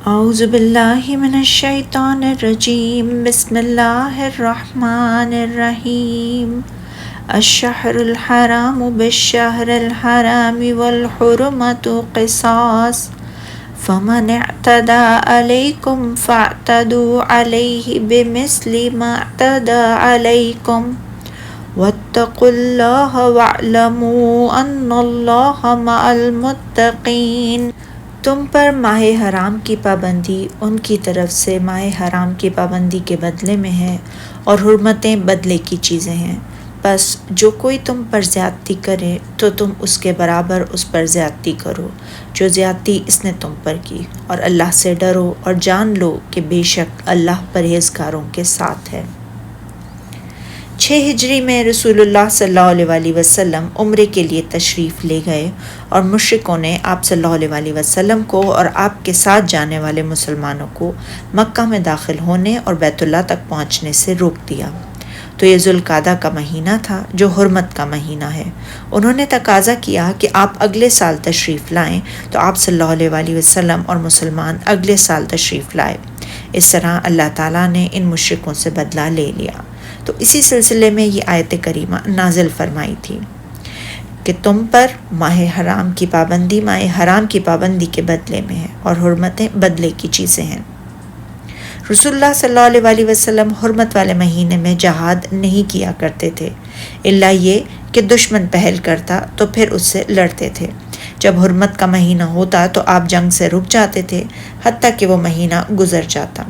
اعوذ باللہ من الشیطان الرجیم بسم اللہ الرحمن الرحیم الشہر الحرام بالشہر الحرام والحرمۃ قصاص فمن اعتدى علیکم فاعتدوا علیہ بمثل ما اعتدى علیکم واتقوا اللہ واعلموا ان اللہ مع المتقین۔ تم پر ماہ حرام کی پابندی ان کی طرف سے ماہ حرام کی پابندی کے بدلے میں ہے، اور حرمتیں بدلے کی چیزیں ہیں۔ بس جو کوئی تم پر زیادتی کرے تو تم اس کے برابر اس پر زیادتی کرو جو زیادتی اس نے تم پر کی، اور اللہ سے ڈرو اور جان لو کہ بے شک اللہ پرہیزگاروں کے ساتھ ہے۔ 6 ہجری میں رسول اللہ صلی اللہ علیہ وسلم عمرے کے لیے تشریف لے گئے، اور مشرکوں نے آپ صلی اللہ علیہ وسلم کو اور آپ کے ساتھ جانے والے مسلمانوں کو مکہ میں داخل ہونے اور بیت اللہ تک پہنچنے سے روک دیا۔ تو یہ ذوالقعدہ کا مہینہ تھا جو حرمت کا مہینہ ہے۔ انہوں نے تقاضا کیا کہ آپ اگلے سال تشریف لائیں، تو آپ صلی اللہ علیہ وسلم اور مسلمان اگلے سال تشریف لائے۔ اس طرح اللہ تعالیٰ نے ان مشرکوں سے بدلہ لے لیا۔ تو اسی سلسلے میں یہ آیت کریمہ نازل فرمائی تھی کہ تم پر ماہ حرام کی پابندی کے بدلے میں ہے، اور حرمتیں بدلے کی چیزیں ہیں۔ رسول اللہ صلی اللہ علیہ وسلم حرمت والے مہینے میں جہاد نہیں کیا کرتے تھے، الا یہ کہ دشمن پہل کرتا تو پھر اس سے لڑتے تھے۔ جب حرمت کا مہینہ ہوتا تو آپ جنگ سے رک جاتے تھے حتیٰ کہ وہ مہینہ گزر جاتا۔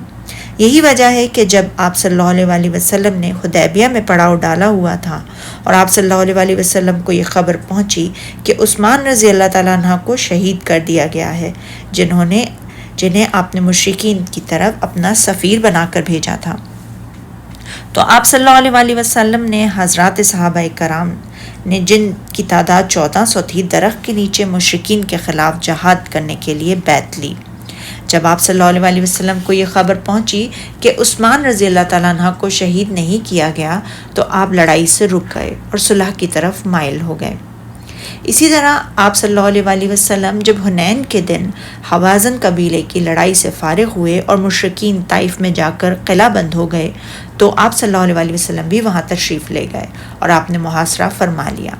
یہی وجہ ہے کہ جب آپ صلی اللہ علیہ وسلم نے حدیبیہ میں پڑاؤ ڈالا ہوا تھا اور آپ صلی اللہ علیہ وسلم کو یہ خبر پہنچی کہ عثمان رضی اللہ تعالیٰ عنہ کو شہید کر دیا گیا ہے، جنہیں آپ نے مشرکین کی طرف اپنا سفیر بنا کر بھیجا تھا، تو آپ صلی اللہ علیہ وسلم نے حضرات صحابہ کرام نے، جن کی تعداد 1400 تھی، درخت کے نیچے مشرکین کے خلاف جہاد کرنے کے لیے بیعت لی۔ جب آپ صلی اللہ علیہ وسلم کو یہ خبر پہنچی کہ عثمان رضی اللہ تعالیٰ عنہ کو شہید نہیں کیا گیا، تو آپ لڑائی سے رک گئے اور صلح کی طرف مائل ہو گئے۔ اسی طرح آپ صلی اللہ علیہ وسلم جب حنین کے دن حوازن قبیلے کی لڑائی سے فارغ ہوئے اور مشرکین طائف میں جا کر قلعہ بند ہو گئے، تو آپ صلی اللہ علیہ وسلم بھی وہاں تشریف لے گئے اور آپ نے محاصرہ فرما لیا۔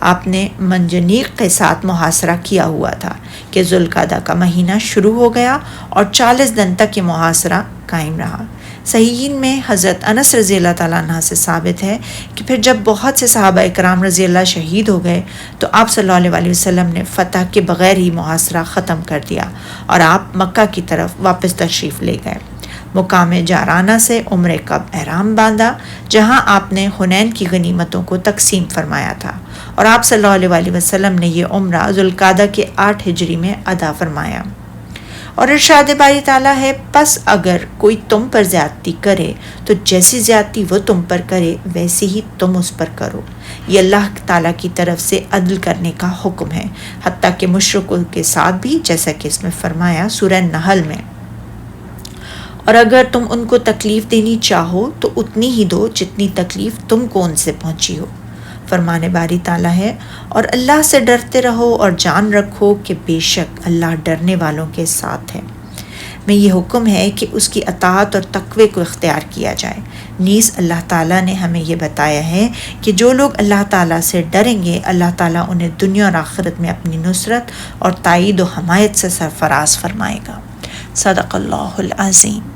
آپ نے منجنیق کے ساتھ محاصرہ کیا ہوا تھا کہ ذوالقعدہ کا مہینہ شروع ہو گیا اور 40 دن تک یہ محاصرہ قائم رہا۔ صحیحین میں حضرت انس رضی اللہ تعالیٰ عنہ سے ثابت ہے کہ پھر جب بہت سے صحابہ اکرام رضی اللہ شہید ہو گئے تو آپ صلی اللہ علیہ وسلم نے فتح کے بغیر ہی محاصرہ ختم کر دیا اور آپ مکہ کی طرف واپس تشریف لے گئے۔ مقام جارانہ سے عمرے کا احرام باندھا، جہاں آپ نے حنین کی غنیمتوں کو تقسیم فرمایا تھا، اور آپ صلی اللہ علیہ وسلم نے یہ عمرہ ذوالقعدہ کے 8 ہجری میں ادا فرمایا۔ اور ارشاد باری تعالیٰ ہے، پس اگر کوئی تم پر زیادتی کرے تو جیسی زیادتی وہ تم پر کرے ویسی ہی تم اس پر کرو۔ یہ اللہ تعالیٰ کی طرف سے عدل کرنے کا حکم ہے، حتیٰ کہ مشرکوں کے ساتھ بھی، جیسا کہ اس میں فرمایا سورہ نحل میں، اور اگر تم ان کو تکلیف دینی چاہو تو اتنی ہی دو جتنی تکلیف تم کو ان سے پہنچی ہو۔ فرمان باری تعالیٰ ہے، اور اللہ سے ڈرتے رہو اور جان رکھو کہ بے شک اللہ ڈرنے والوں کے ساتھ ہے۔ میں یہ حکم ہے کہ اس کی اطاعت اور تقوی کو اختیار کیا جائے۔ نیز اللہ تعالیٰ نے ہمیں یہ بتایا ہے کہ جو لوگ اللہ تعالیٰ سے ڈریں گے، اللہ تعالیٰ انہیں دنیا اور آخرت میں اپنی نصرت اور تائید و حمایت سے سرفراز فرمائے گا۔ صدق اللہ العظیم۔